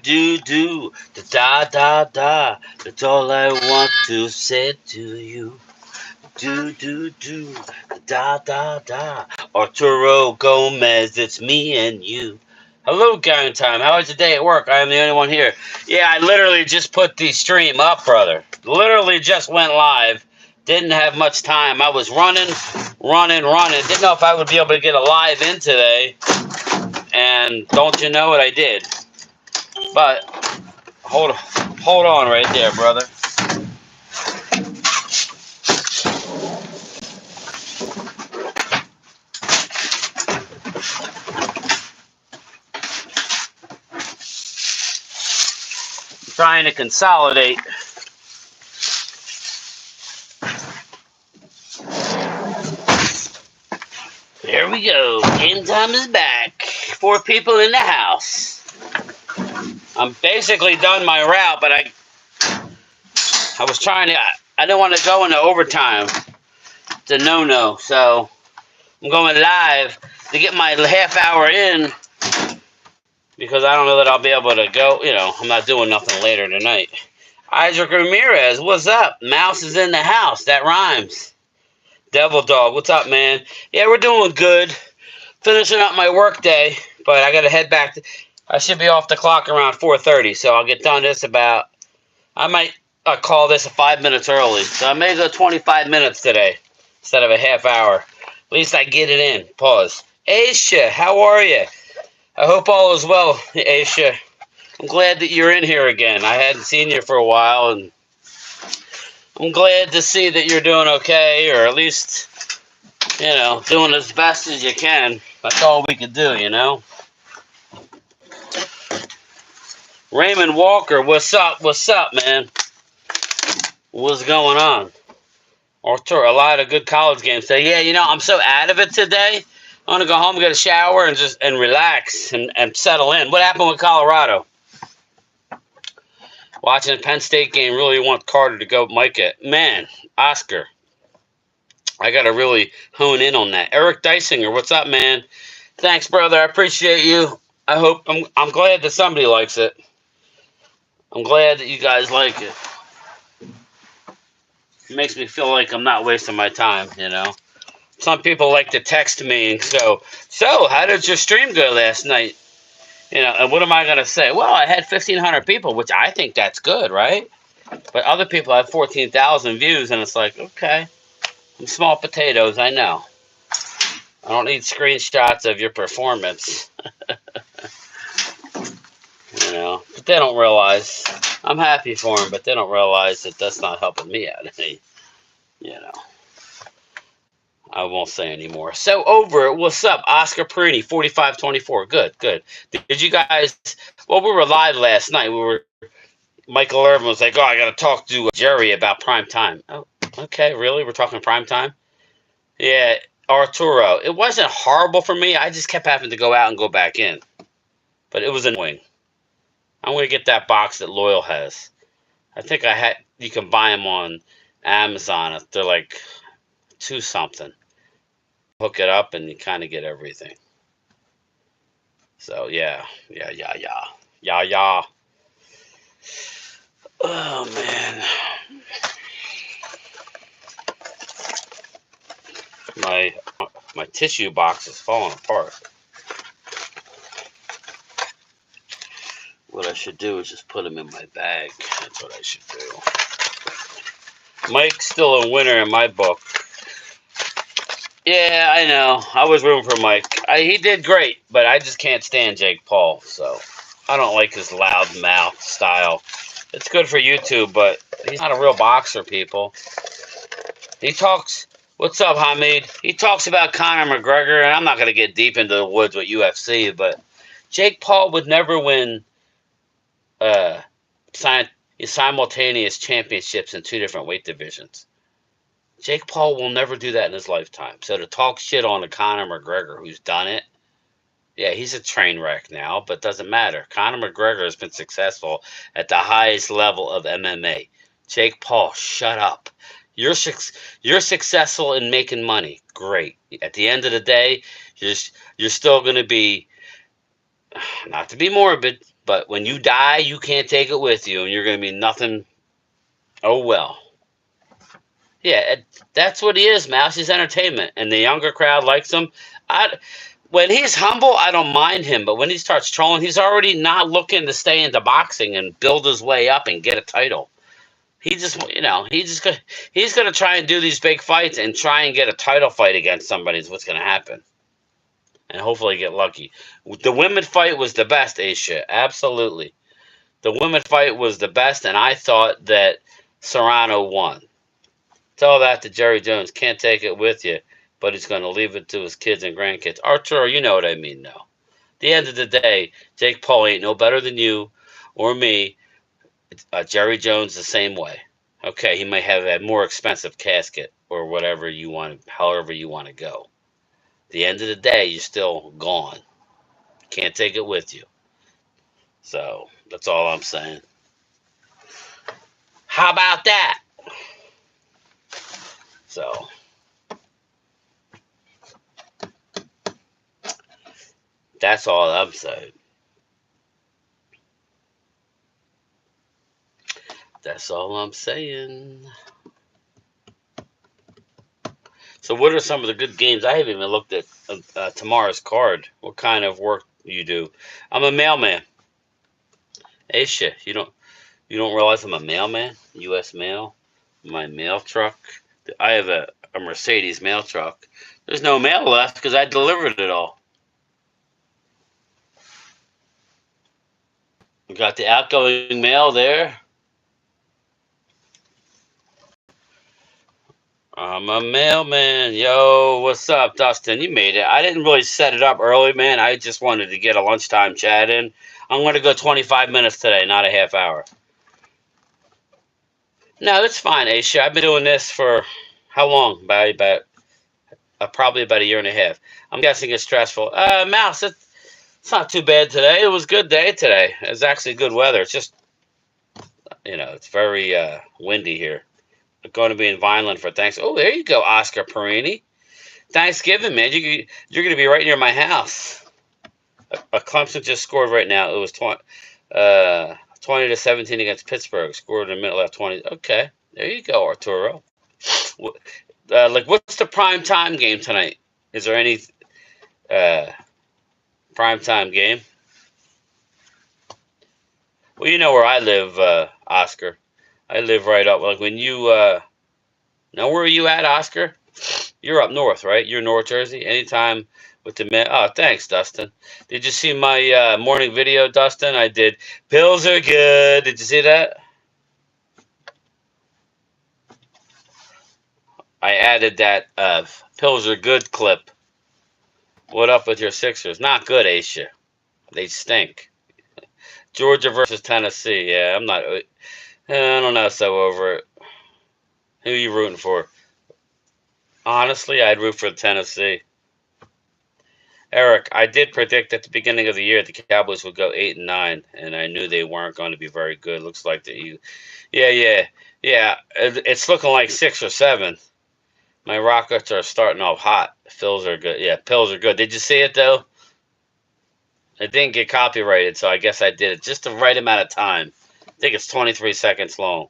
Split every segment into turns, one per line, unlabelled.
do do, da da da. That's all I want to say to you. Do do do, da da da. Arturo Gomez, it's me and you. Hello, gang time. How was your day at work? I am the only one here. Yeah, I literally just put the stream up, brother. Literally just went live. Didn't have much time. I was running. Didn't know if I would be able to get a live in today. And don't you know what I did? But hold on right there, brother. I'm trying to consolidate. There we go. Game time is back. 4 people in the house. I'm basically done my route, but I was trying to. I didn't want to go into overtime. It's a no-no, so I'm going live to get my half hour in because I don't know that I'll be able to go. I'm not doing nothing later tonight. Isaac Ramirez, what's up? Mouse is in the house. That rhymes. Devil Dog, what's up, man? Yeah, we're doing good. Finishing up my work day, but I got to head back. I should be off the clock around 4:30, so I'll get done this about. I might call this 5 minutes early, so I may go 25 minutes today instead of a half hour. At least I get it in. Pause. Aisha, how are you? I hope all is well, Aisha. I'm glad that you're in here again. I hadn't seen you for a while, and I'm glad to see that you're doing okay, or at least, doing as best as you can. That's all we can do, Raymond Walker, what's up? What's up, man? What's going on? Arthur, a lot of good college games today. Yeah, I'm so out of it today. I want to go home, get a shower, and relax and settle in. What happened with Colorado? Watching the Penn State game, really want Carter to go mic it. Man, Oscar, I got to really hone in on that. Eric Dysinger, what's up, man? Thanks, brother. I appreciate you. I'm glad that somebody likes it. I'm glad that you guys like it. It makes me feel like I'm not wasting my time, Some people like to text me and so how did your stream go last night? And what am I going to say? Well, I had 1,500 people, which I think that's good, right? But other people have 14,000 views, and it's like, okay, I'm small potatoes, I know. I don't need screenshots of your performance. But they don't realize. I'm happy for them, but they don't realize that that's not helping me out any. I won't say anymore. So over, what's up? Oscar Perini, 4524. Good. Did you guys, we were live last night. Michael Irvin was like, I got to talk to Jerry about prime time. Oh, okay, really? We're talking prime time? Yeah, Arturo. It wasn't horrible for me. I just kept having to go out and go back in. But it was annoying. I'm going to get that box that Loyal has. I think you can buy them on Amazon. They're like $2 something. Hook it up and you kind of get everything. So yeah. Oh man, my tissue box is falling apart. What I should do is just put them in my bag. That's what I should do. Mike's still a winner in my book. Yeah, I know. I was rooting for Mike. He did great, but I just can't stand Jake Paul, so I don't like his loud mouth style. It's good for YouTube, but he's not a real boxer, people. He talks... What's up, Hamid? He talks about Conor McGregor, and I'm not going to get deep into the woods with UFC, but Jake Paul would never win simultaneous championships in 2 different weight divisions. Jake Paul will never do that in his lifetime. So to talk shit on a Conor McGregor who's done it, yeah, he's a train wreck now, but doesn't matter. Conor McGregor has been successful at the highest level of MMA. Jake Paul, shut up. You're successful in making money. Great. At the end of the day, you're still going to be, not to be morbid, But when you die, you can't take it with you, and you're going to be nothing. Oh, well. Yeah, that's what he is, Mouse. He's entertainment, and the younger crowd likes him. When he's humble, I don't mind him, but when he starts trolling, he's already not looking to stay into boxing and build his way up and get a title. He just, he's gonna try and do these big fights and try and get a title fight against somebody. Is what's gonna happen, and hopefully get lucky. The women fight was the best, Asia. Absolutely, the women fight was the best, and I thought that Serrano won. Tell that to Jerry Jones. Can't take it with you, but he's going to leave it to his kids and grandkids. Arturo, you know what I mean, though. At the end of the day, Jake Paul ain't no better than you or me. Jerry Jones the same way. Okay, he may have a more expensive casket or whatever you want, however you want to go. At the end of the day, you're still gone. Can't take it with you. So that's all I'm saying. How about that? So. That's all I'm saying. That's all I'm saying. So what are some of the good games? I haven't even looked at tomorrow's card. What kind of work you do? I'm a mailman. Hey, shit. You don't realize I'm a mailman? U.S. Mail. My mail truck. I have a Mercedes mail truck. There's no mail left because I delivered it all. We got the outgoing mail there. I'm a mailman. Yo, what's up, Dustin? You made it. I didn't really set it up early, man. I just wanted to get a lunchtime chat in. I'm going to go 25 minutes today, not a half hour. No, it's fine, Aisha. I've been doing this for how long? Probably about a year and a half. I'm guessing it's stressful. Mouse, it's not too bad today. It was a good day today. It's actually good weather. It's just, it's very windy here. I'm going to be in Vineland for Thanksgiving. Oh, there you go, Oscar Perini. Thanksgiving, man. You're going to be right near my house. Clemson just scored right now. It was 20-17 against Pittsburgh. Scored in the minute left 20. Okay, there you go, Arturo. What's the prime time game tonight? Is there any prime time game? Well, you know where I live, Oscar. I live right up. Like when you know where are you at, Oscar? You're up north, right? You're North Jersey. Anytime with the men. Oh, thanks, Dustin. Did you see my morning video, Dustin? I did. Pills are good. Did you see that? I added that pills are good clip. What up with your Sixers? Not good, Asia. They stink. Georgia versus Tennessee. Yeah, I'm not. I don't know. So over it. Who are you rooting for? Honestly, I'd root for Tennessee. Eric, I did predict at the beginning of the year the Cowboys would go 8-9, and I knew they weren't going to be very good. Looks like yeah. It's looking like 6 or 7. My Rockets are starting off hot. Pills are good. Yeah, pills are good. Did you see it though? It didn't get copyrighted, so I guess I did it just the right amount of time. I think it's 23 seconds long.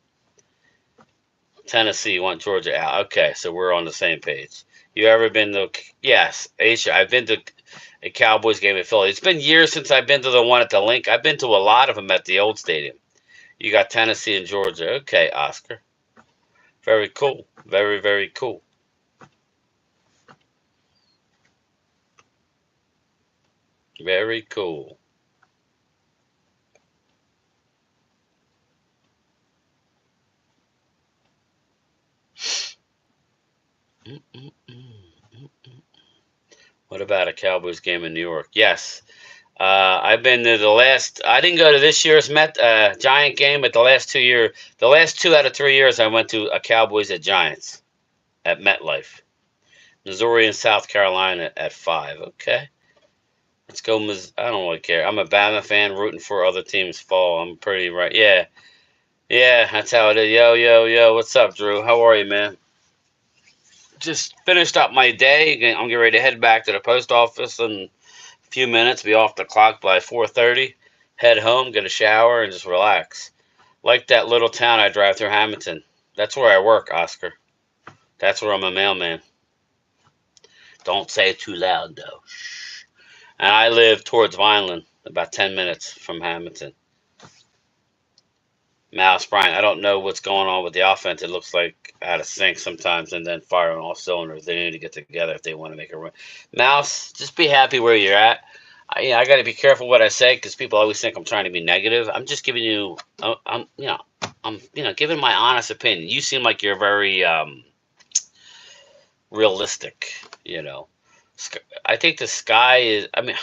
Tennessee want Georgia out. Okay, so we're on the same page. You ever been to? Yes, Asia. I've been to a Cowboys game in Philly. It's been years since I've been to the one at the Link. I've been to a lot of them at the old stadium. You got Tennessee and Georgia. Okay, Oscar. Very cool. Very, very cool. Very cool. What about a Cowboys game in New York? Yes. I've been to the last. I didn't go to this year's Giant game, but the last 2 out of 3 years, I went to a Cowboys at Giants at MetLife, Missouri and South Carolina at 5. Okay, let's go. I don't really care. I'm a Bama fan, rooting for other teams fall. I'm pretty right. Yeah, that's how it is. Yo. What's up, Drew? How are you, man? Just finished up my day. I'm getting ready to head back to the post office in a few minutes. Be off the clock by 4:30. head home, get a shower, and just relax. Like that little town I drive through, Hamilton. That's where I work, Oscar. That's where I'm a mailman. Don't say it too loud, though. And I live towards Vineland, about 10 minutes from Hamilton. Mouse Bryant, I don't know what's going on with the offense. It looks like out of sync sometimes and then firing all cylinders. They need to get together if they want to make a run. Mouse, just be happy where you're at. I got to be careful what I say because people always think I'm trying to be negative. I'm just giving you, I'm giving my honest opinion. You seem like you're very realistic. You know, I think the sky is. I mean,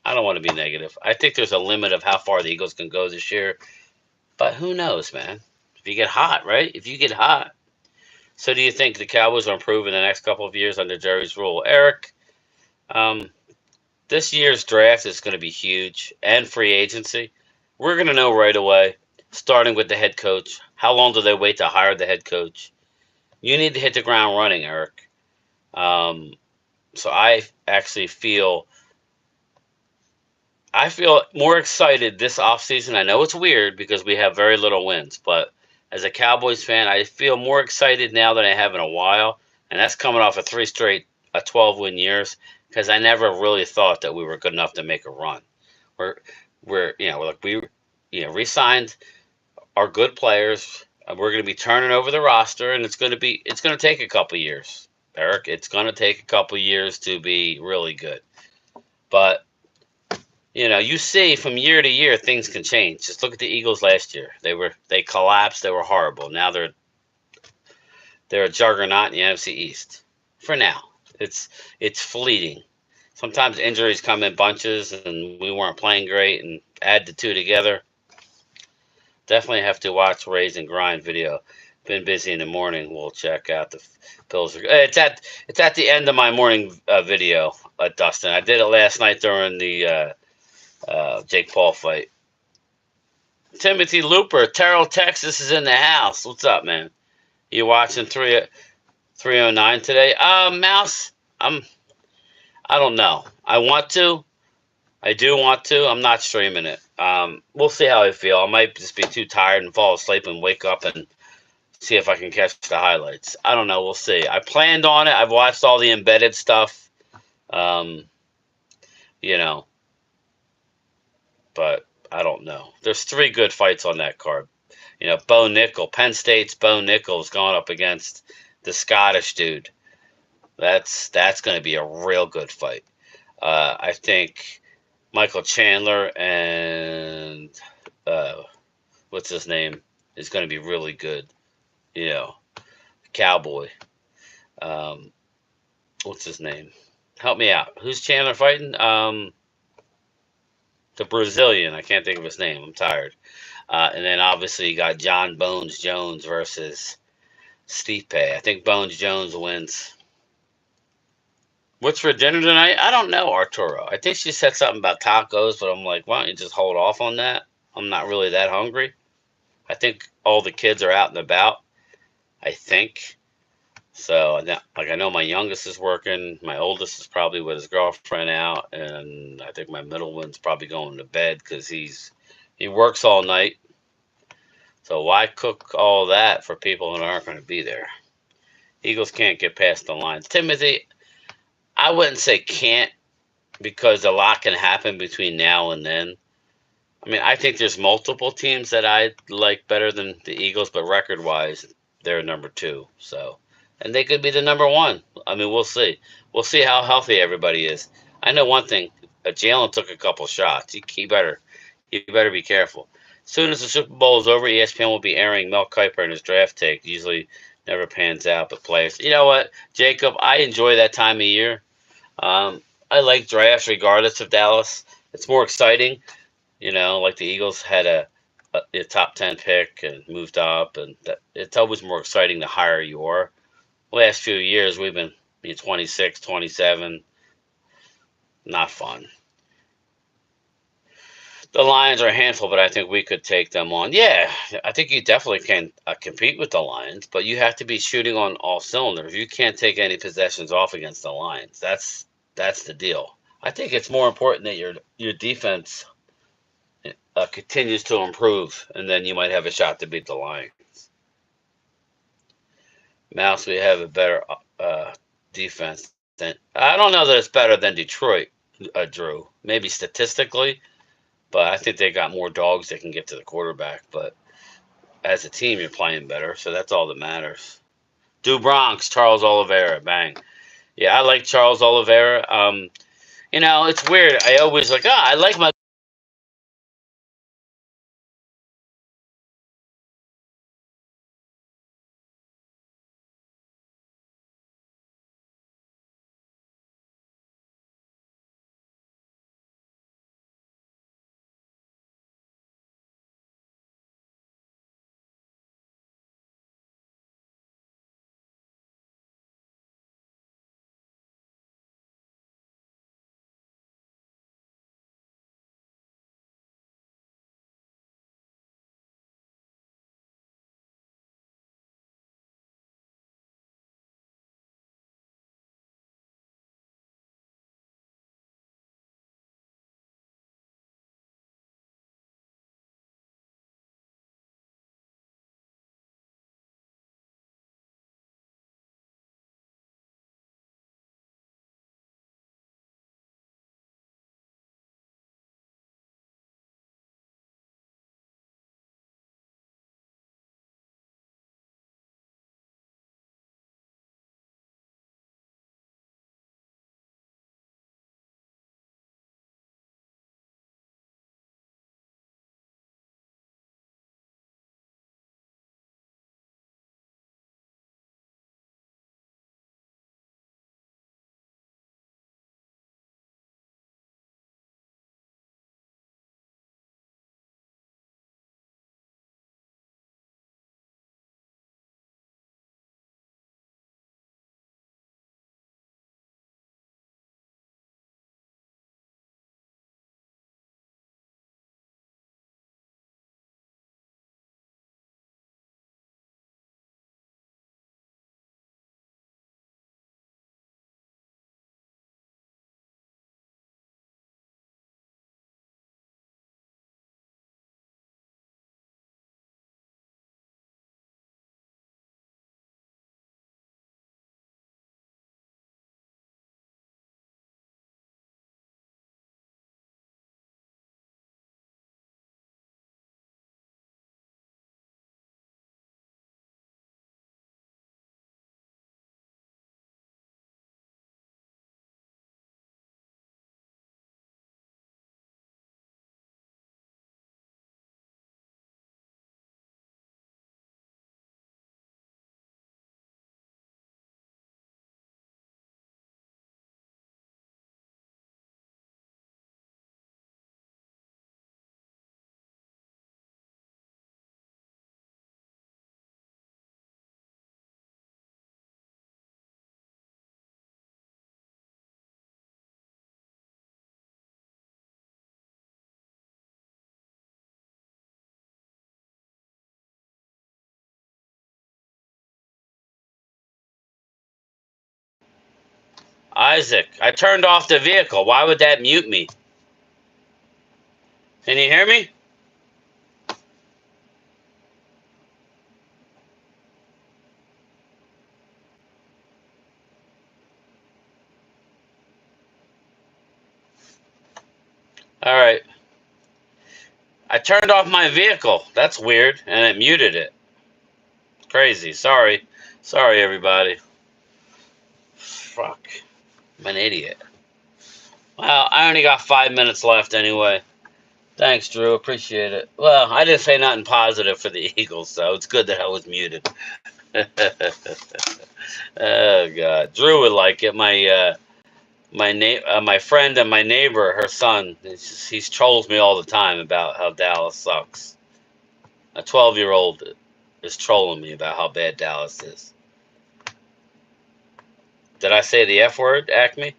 I don't want to be negative. I think there's a limit of how far the Eagles can go this year. But who knows, man? If you get hot, right? If you get hot. So do you think the Cowboys will improve in the next couple of years under Jerry's rule? Eric, um, this year's draft is going to be huge and free agency. We're going to know right away, starting with the head coach. How long do they wait to hire the head coach? You need to hit the ground running, Eric. Um, so I feel more excited this offseason. I know it's weird because we have very little wins, but as a Cowboys fan, I feel more excited now than I have in a while, and that's coming off of three straight 12-win years because I never really thought that we were good enough to make a run. We're we re-signed our good players. We're going to be turning over the roster, and it's going to take a couple years, Eric. It's going to take a couple years to be really good, but you see from year to year things can change. Just look at the Eagles last year. They collapsed. They were horrible. Now they're a juggernaut in the NFC East. For now, it's fleeting. Sometimes injuries come in bunches, and we weren't playing great. And add the two together. Definitely have to watch Raise and Grind video. Been busy in the morning. We'll check out the Bills. It's at the end of my morning video, Dustin. I did it last night during the Jake Paul fight. Timothy Looper, Terrell, Texas is in the house. What's up, man? You watching 309 today? Mouse, I don't know. I do want to. I'm not streaming it. We'll see how I feel. I might just be too tired and fall asleep and wake up and see if I can catch the highlights. I don't know. We'll see. I planned on it. I've watched all the embedded stuff. Um, you know, but I don't know. There's three good fights on that card. Bo Nickel, Penn State's Bo Nickel is going up against the Scottish dude. That's going to be a real good fight. I think Michael Chandler and what's his name is going to be really good. Cowboy. What's his name? Help me out. Who's Chandler fighting? The Brazilian. I can't think of his name. I'm tired. And then obviously you got John Bones Jones versus Stipe. I think Bones Jones wins. What's for dinner tonight? I don't know, Arturo. I think she said something about tacos, but I'm like, why don't you just hold off on that? I'm not really that hungry. I think all the kids are out and about. I think. So, I know my youngest is working. My oldest is probably with his girlfriend out. And I think my middle one's probably going to bed because he works all night. So why cook all that for people that aren't going to be there? Eagles can't get past the lines. Timothy, I wouldn't say can't because a lot can happen between now and then. I mean, I think there's multiple teams that I like better than the Eagles, but record-wise, they're number 2. So, and they could be the number 1. I mean, we'll see. We'll see how healthy everybody is. I know one thing. Jalen took a couple shots. He better be careful. As soon as the Super Bowl is over, ESPN will be airing Mel Kiper and his draft take. Usually never pans out, but plays. You know what, Jacob? I enjoy that time of year. I like drafts regardless of Dallas. It's more exciting. Like the Eagles had a top 10 pick and moved up, and it's always more exciting the higher you are. Last few years, we've been 26, 27. Not fun. The Lions are a handful, but I think we could take them on. Yeah, I think you definitely can compete with the Lions, but you have to be shooting on all cylinders. You can't take any possessions off against the Lions. That's the deal. I think it's more important that your defense continues to improve, and then you might have a shot to beat the Lions. Mouse, we have a better defense than I don't know that it's better than Detroit, Drew. Maybe statistically, but I think they got more dogs that can get to the quarterback. But as a team, you're playing better, so that's all that matters. Do Bronx, Charles Oliveira, bang. Yeah, I like Charles Oliveira. It's weird. I always I like my. Isaac, I turned off the vehicle. Why would that mute me? Can you hear me? All right. I turned off my vehicle. That's weird, and it muted it. Crazy. Sorry. Sorry, everybody. Fuck. I'm an idiot. Well, I only got 5 minutes left anyway. Thanks, Drew. Appreciate it. Well, I didn't say nothing positive for the Eagles, so it's good that I was muted. Oh God, Drew would like it. My friend and my neighbor, her son, he trolls me all the time about how Dallas sucks. A 12-year-old is trolling me about how bad Dallas is. Did I say the F word, Acme?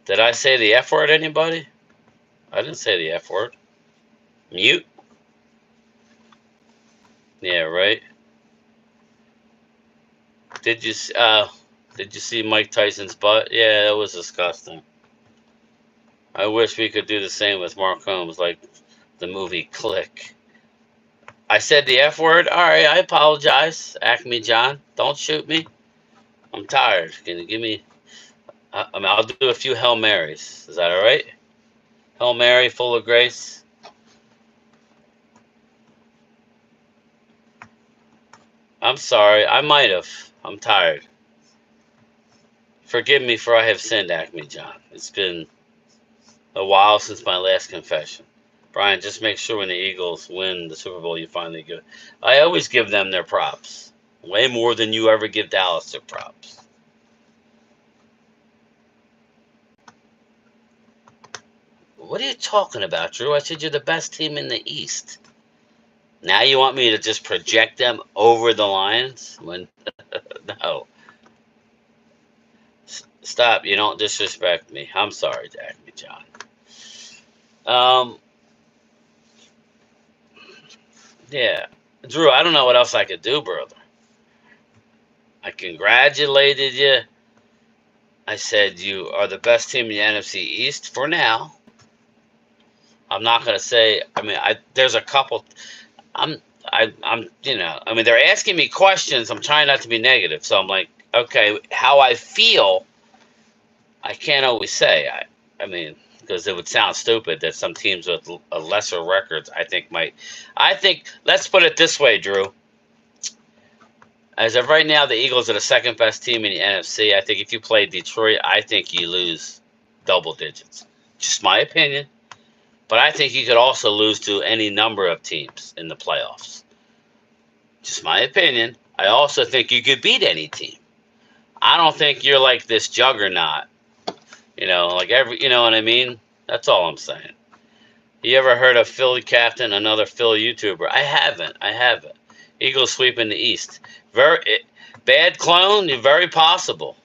Did I say the F word, anybody? I didn't say the F word. Mute? Yeah, right. Did you did you see Mike Tyson's butt? Yeah, it was disgusting. I wish we could do the same with Mark Holmes, like the movie Click. I said the F word. All right, I apologize, Acme John. Don't shoot me. I'm tired. Can you give me? I mean, I'll do a few Hail Marys. Is that all right? Hail Mary, full of grace. I'm sorry. I might have. I'm tired. Forgive me for I have sinned, Acme John. It's been a while since my last confession. Brian, just make sure when the Eagles win the Super Bowl, you finally give. I always give them their props. Way more than you ever give Dallas their props. What are you talking about, Drew? I said you're the best team in the East. Now you want me to just project them over the Lions? When no. Stop. You don't disrespect me. I'm sorry, Acme John. Um, yeah. Drew, I don't know what else I could do, brother. I congratulated you. I said you are the best team in the NFC East for now. I'm not gonna say. I mean, there's a couple. I'm. I'm. You know. I mean, they're asking me questions. I'm trying not to be negative. So I'm like, okay, how I feel. I can't always say. I mean, because it would sound stupid that some teams with lesser records, I think might. I think. Let's put it this way, Drew. As of right now, the Eagles are the second best team in the NFC. I think if you play Detroit, I think you lose double digits. Just my opinion. But I think you could also lose to any number of teams in the playoffs. Just my opinion. I also think you could beat any team. I don't think you're like this juggernaut. Like you know what I mean? That's all I'm saying. You ever heard of Philly Captain, another Philly YouTuber? I haven't. I haven't. Eagles sweeping the East. Bad clone, you're very possible.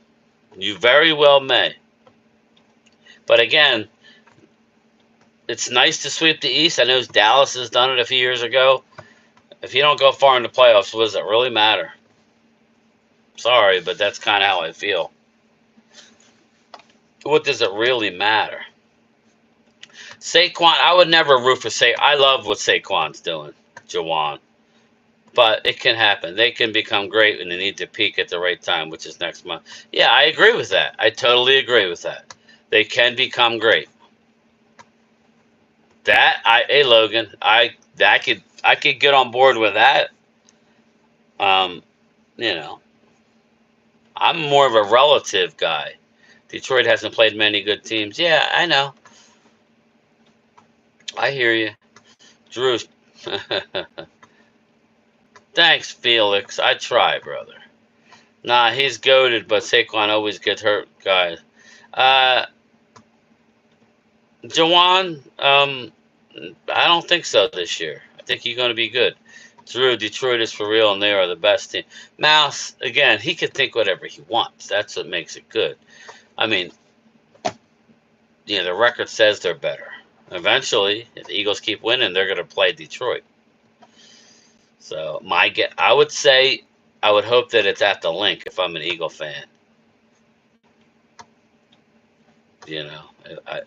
You very well may. But again, it's nice to sweep the East. I know Dallas has done it a few years ago. If you don't go far in the playoffs, what does it really matter? Sorry, but that's kind of how I feel. What does it really matter? Saquon, I would never root for Saquon. I love what Saquon's doing, Jawan. But it can happen. They can become great when they need to peak at the right time, which is next month. Yeah, I agree with that. I totally agree with that. They can become great. Hey Logan, I could get on board with that. Um, you know, I'm more of a relative guy. Detroit hasn't played many good teams. Yeah, I know. I hear you, Drew. Thanks, Felix. I try, brother. Nah, he's goated, but Saquon always gets hurt, guys. Uh, Jawan, I don't think so this year. I think he's going to be good. Drew, Detroit is for real, and they are the best team. Mouse, again, he can think whatever he wants. That's what makes it good. I mean, the record says they're better. Eventually, if the Eagles keep winning, they're going to play Detroit. So I would say, I would hope that it's at the link if I'm an Eagle fan.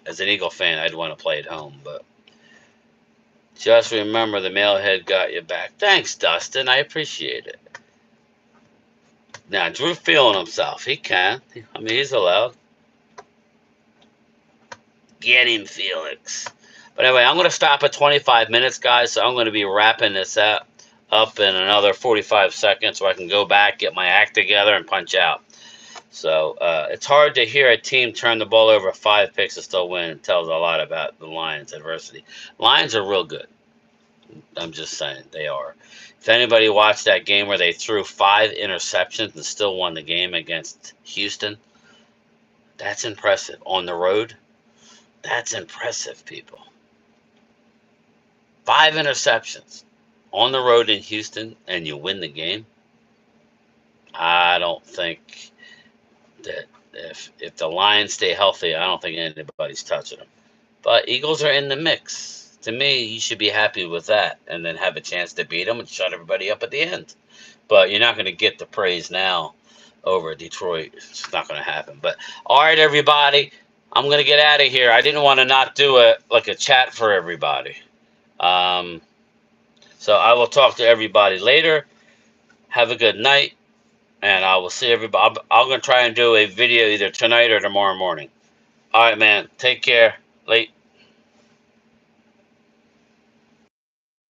As an Eagle fan, I'd want to play at home, but just remember the mailhead got you back. Thanks, Dustin. I appreciate it. Now, Drew feeling himself. He can. I mean, he's allowed. Get him, Felix. But anyway, I'm going to stop at 25 minutes, guys, so I'm going to be wrapping this up in another 45 seconds so I can go back, get my act together, and punch out. So it's hard to hear a team turn the ball over 5 picks and still win. It tells a lot about the Lions' adversity. Lions are real good. I'm just saying, they are. If anybody watched that game where they threw 5 interceptions and still won the game against Houston, that's impressive. On the road, that's impressive, people. 5 interceptions on the road in Houston, and you win the game. I don't think that if the Lions stay healthy, I don't think anybody's touching them. But Eagles are in the mix. To me, you should be happy with that, and then have a chance to beat them and shut everybody up at the end. But you're not going to get the praise now over Detroit. It's not going to happen. But all right, everybody. I'm going to get out of here. I didn't want to not do a chat for everybody. So I will talk to everybody later. Have a good night. And I will see everybody. I'm going to try and do a video either tonight or tomorrow morning. All right, man. Take care. Late.